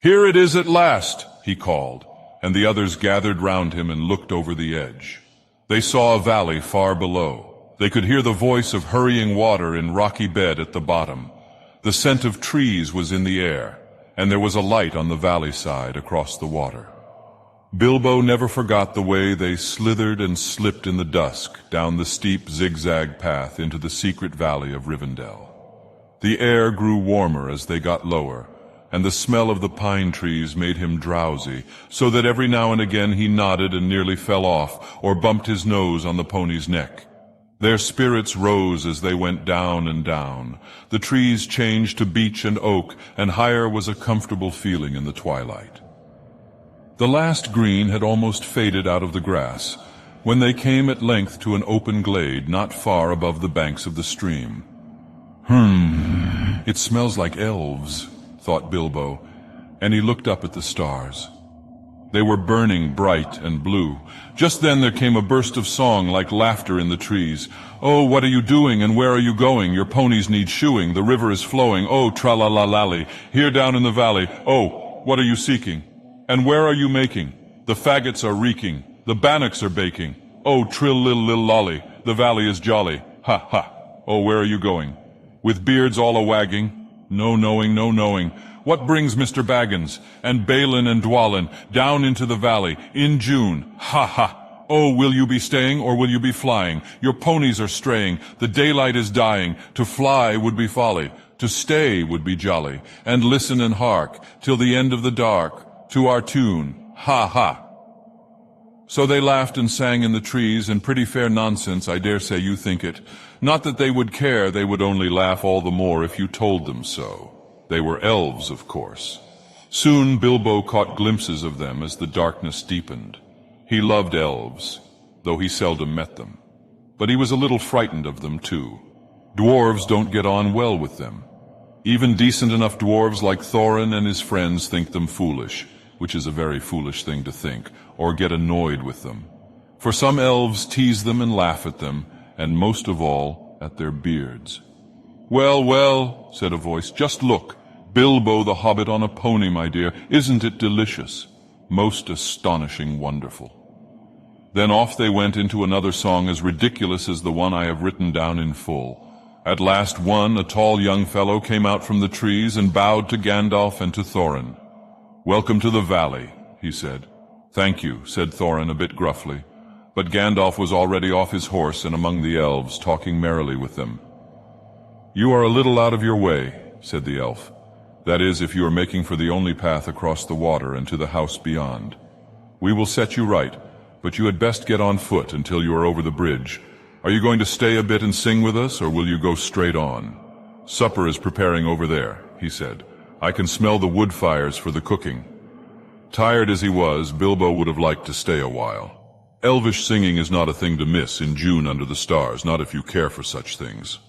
"Here it is at last," he called, and the others gathered round him and looked over the edge. They saw a valley far below. They could hear the voice of hurrying water in rocky bed at the bottom. The scent of trees was in the air, and there was a light on the valley side across the water. Bilbo never forgot the way they slithered and slipped in the dusk down the steep zigzag path into the secret valley of Rivendell. The air grew warmer as they got lower, and the smell of the pine trees made him drowsy, so that every now and again he nodded and nearly fell off, or bumped his nose on the pony's neck. Their spirits rose as they went down and down. The trees changed to beech and oak, and higher was a comfortable feeling in the twilight. The last green had almost faded out of the grass, when they came at length to an open glade not far above the banks of the stream. It smells like elves, thought Bilbo, and he looked up at the stars. They were burning bright and blue. Just then there came a burst of song like laughter in the trees. "Oh, what are you doing, and where are you going? Your ponies need shoeing, the river is flowing. Oh, tra-la-la-lally, here down in the valley. Oh, what are you seeking? And where are you making? The faggots are reeking, the bannocks are baking. Oh, trill-lil-lil-lolly, the valley is jolly. Ha, ha. Oh, where are you going? With beards all a-wagging? No knowing, no knowing. What brings Mr. Baggins and Balin and Dwalin down into the valley in June? Ha, ha. Oh, will you be staying or will you be flying? Your ponies are straying, the daylight is dying. To fly would be folly, to stay would be jolly. And listen and hark till the end of the dark to our tune, ha, ha. So they laughed and sang in the trees, and pretty fair nonsense, I dare say you think it. Not that they would care, they would only laugh all the more if you told them so. They were elves, of course. Soon Bilbo caught glimpses of them as the darkness deepened. He loved elves, though he seldom met them. But he was a little frightened of them, too. Dwarves don't get on well with them. Even decent enough dwarves like Thorin and his friends think them foolish, which is a very foolish thing to think, or get annoyed with them. For some elves tease them and laugh at them, and most of all at their beards. "Well, well," said a voice, "just look. Bilbo the Hobbit on a pony, my dear. Isn't it delicious? Most astonishing wonderful." Then off they went into another song as ridiculous as the one I have written down in full. At last one, a tall young fellow, came out from the trees and bowed to Gandalf and to Thorin. "Welcome to the valley," he said. "Thank you," said Thorin a bit gruffly. But Gandalf was already off his horse and among the elves, talking merrily with them. "You are a little out of your way," said the elf. "That is, if you are making for the only path across the water and to the house beyond. We will set you right, but you had best get on foot until you are over the bridge. Are you going to stay a bit and sing with us, or will you go straight on? Supper is preparing over there," he said. "I can smell the wood fires for the cooking." Tired as he was, Bilbo would have liked to stay a while. Elvish singing is not a thing to miss in June under the stars, not if you care for such things.